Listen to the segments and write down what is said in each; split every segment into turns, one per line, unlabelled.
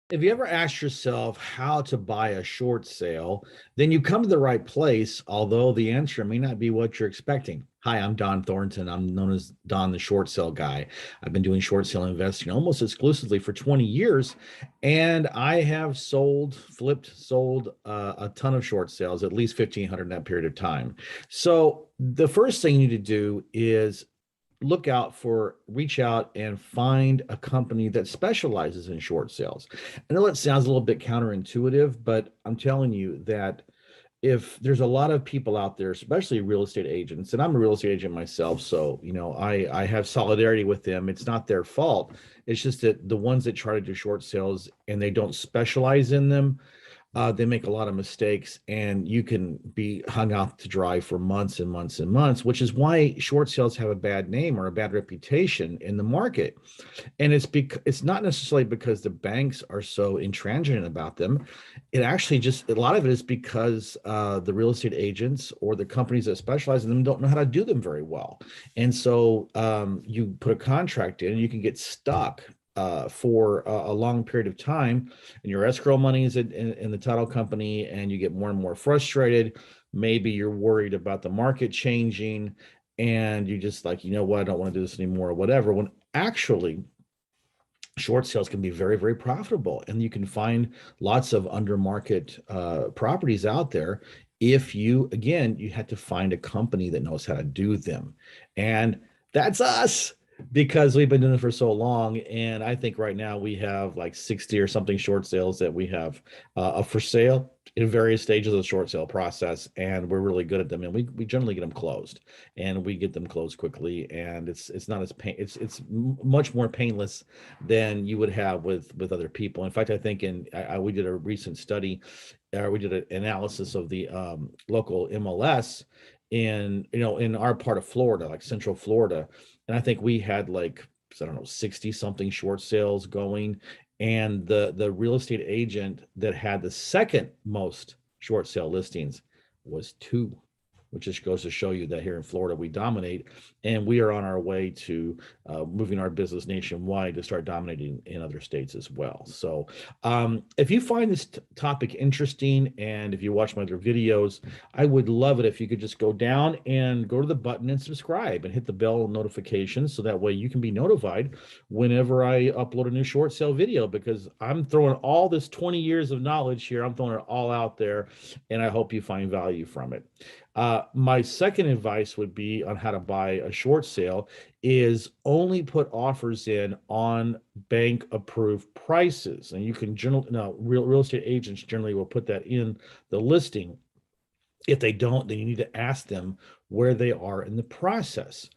If you ever asked yourself how to buy a short sale, then you come to the right place, although the answer may not be what you're expecting. Hi, I'm Dohn Thornton. I'm known as Don the Short Sale Guy. I've been doing short sale investing almost exclusively for 20 years, and I have sold a ton of short sales, at least 1,500 in that period of time. So the first thing you need to do is reach out and find a company that specializes in short sales. I know it sounds a little bit counterintuitive, but I'm telling you that if there's a lot of people out there, especially real estate agents, and I'm a real estate agent myself, so I have solidarity with them. It's not their fault. It's just that the ones that try to do short sales and they don't specialize in them, they make a lot of mistakes, and you can be hung out to dry for months and months and months, which is why short sales have a bad name or a bad reputation in the market. And it's not necessarily because the banks are so intransigent about them. It actually just a lot of it is because the real estate agents or the companies that specialize in them don't know how to do them very well. And so you put a contract in, and you can get stuck for a long period of time, and your escrow money is in the title company, and you get more and more frustrated. Maybe you're worried about the market changing, and you just like, you know what, I don't want to do this anymore, or whatever. When actually, short sales can be very, very profitable, and you can find lots of under market properties out there. If you, again, you had to find a company that knows how to do them, and that's us, because we've been doing it for so long. And I think right now we have like 60 or something short sales that we have for sale in various stages of the short sale process, and we're really good at them, and we generally get them closed, and we get them closed quickly, and it's not as much more painless than you would have with other people. In fact, I think we did a recent study, we did an analysis of the local MLS in our part of Florida, like Central Florida, and I think we had like, I don't know, 60 something short sales going, and the real estate agent that had the second most short sale listings was two, which just goes to show you that here in Florida we dominate, and we are on our way to moving our business nationwide to start dominating in other states as well. So if you find this topic interesting, and if you watch my other videos, I would love it if you could just go down and go to the button and subscribe and hit the bell notification, so that way you can be notified whenever I upload a new short sale video, because I'm throwing all this 20 years of knowledge here, I'm throwing it all out there, and I hope you find value from it. My second advice would be on how to buy a short sale is only put offers in on bank approved prices. And you can generally, no, real estate agents generally will put that in the listing. If they don't, then you need to ask them where they are in the process.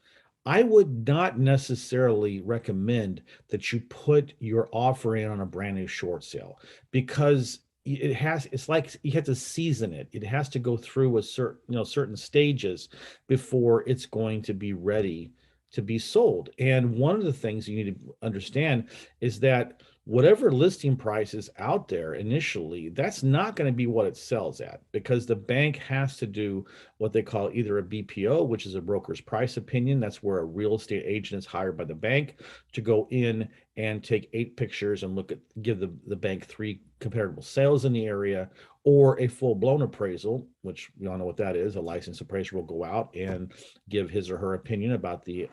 I would not necessarily recommend that you put your offer in on a brand new short sale, because it's like you have to season it. It has to go through a certain stages before it's going to be ready to be sold. And one of the things you need to understand is that whatever listing price is out there initially, that's not going to be what it sells at, because the bank has to do what they call either a BPO, which is a broker's price opinion. That's where a real estate agent is hired by the bank to go in and take 8 pictures and give the bank 3 comparable sales in the area, or a full-blown appraisal, which we all know what that is. A licensed appraiser will go out and give his or her opinion about the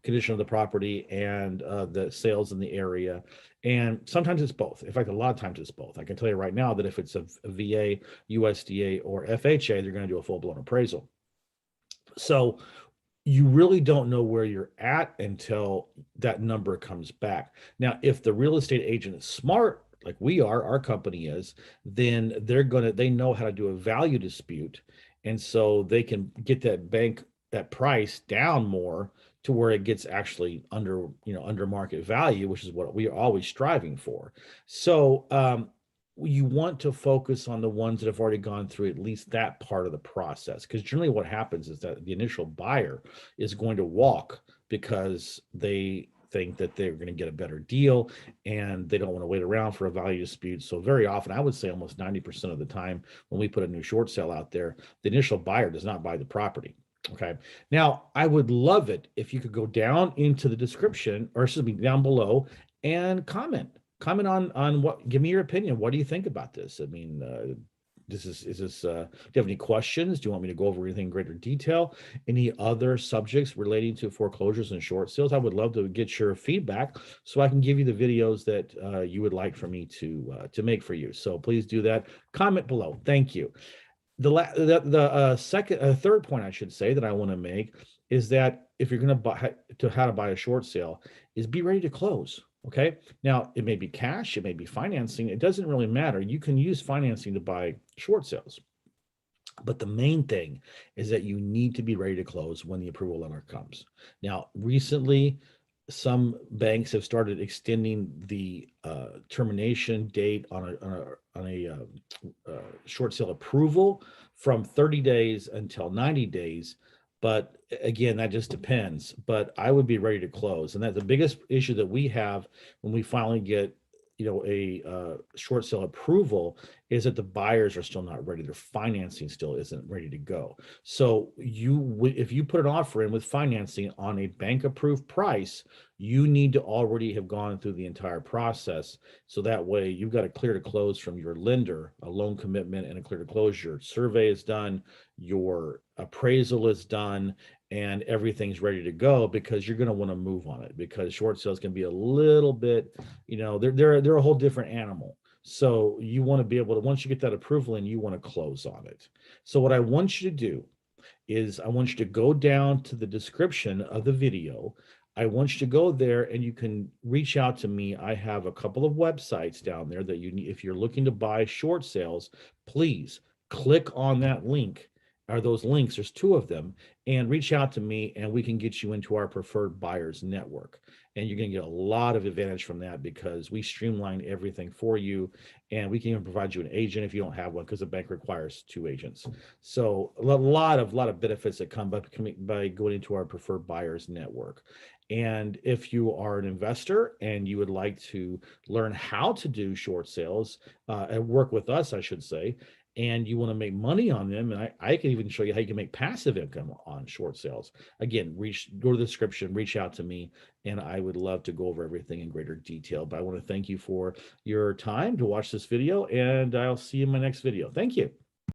condition of the property and the sales in the area. And sometimes it's both. In fact, a lot of times it's both. I can tell you right now that if it's a VA, USDA, or FHA, they're going to do a full-blown appraisal. So you really don't know where you're at until that number comes back. Now, if the real estate agent is smart, like we are, our company is, then they know how to do a value dispute. And so they can get that price down more to where it gets actually under market value, which is what we are always striving for. So you want to focus on the ones that have already gone through at least that part of the process, because generally what happens is that the initial buyer is going to walk because they think that they're going to get a better deal, and they don't want to wait around for a value dispute. So very often, I would say almost 90% of the time when we put a new short sale out there, the initial buyer does not buy the property. Okay. Now, I would love it if you could go down into the description, or excuse me, down below, and comment. comment on what, give me your opinion. What do you think about this? I mean, is this, do you have any questions? Do you want me to go over anything in greater detail? Any other subjects relating to foreclosures and short sales? I would love to get your feedback so I can give you the videos that you would like for me to make for you. So please do that. Comment below. Thank you. Third point I should say that I want to make is that if you're going to buy to how to buy a short sale is be ready to close. Okay. Now it may be cash, it may be financing. It doesn't really matter. You can use financing to buy short sales. But the main thing is that you need to be ready to close when the approval letter comes. Now, recently, some banks have started extending the termination date on a short sale approval from 30 days until 90 days. But again, that just depends. But I would be ready to close, and that's the biggest issue that we have when we finally get, a short sale approval, is that the buyers are still not ready. Their financing still isn't ready to go. So if you put an offer in with financing on a bank approved price, you need to already have gone through the entire process. So that way you've got a clear to close from your lender, a loan commitment and a clear to close. Your survey is done, your appraisal is done, and everything's ready to go, because you're going to want to move on it, because short sales can be a little bit, they're a whole different animal. So you want to be able to, once you get that approval in, you want to close on it. So what I want you to do is I want you to go down to the description of the video. I want you to go there and you can reach out to me. I have a couple of websites down there that you need. If you're looking to buy short sales, please click on that link, or those links. There's two of them, and reach out to me and we can get you into our preferred buyers network. And you're going to get a lot of advantage from that, because we streamline everything for you, and we can even provide you an agent if you don't have one, because the bank requires 2 agents. So a lot of benefits that come by going into our preferred buyers network. And if you are an investor and you would like to learn how to do short sales and work with us, I should say, and you want to make money on them, and I can even show you how you can make passive income on short sales. Again, go to the description, reach out to me, and I would love to go over everything in greater detail. But I want to thank you for your time to watch this video, and I'll see you in my next video. Thank you.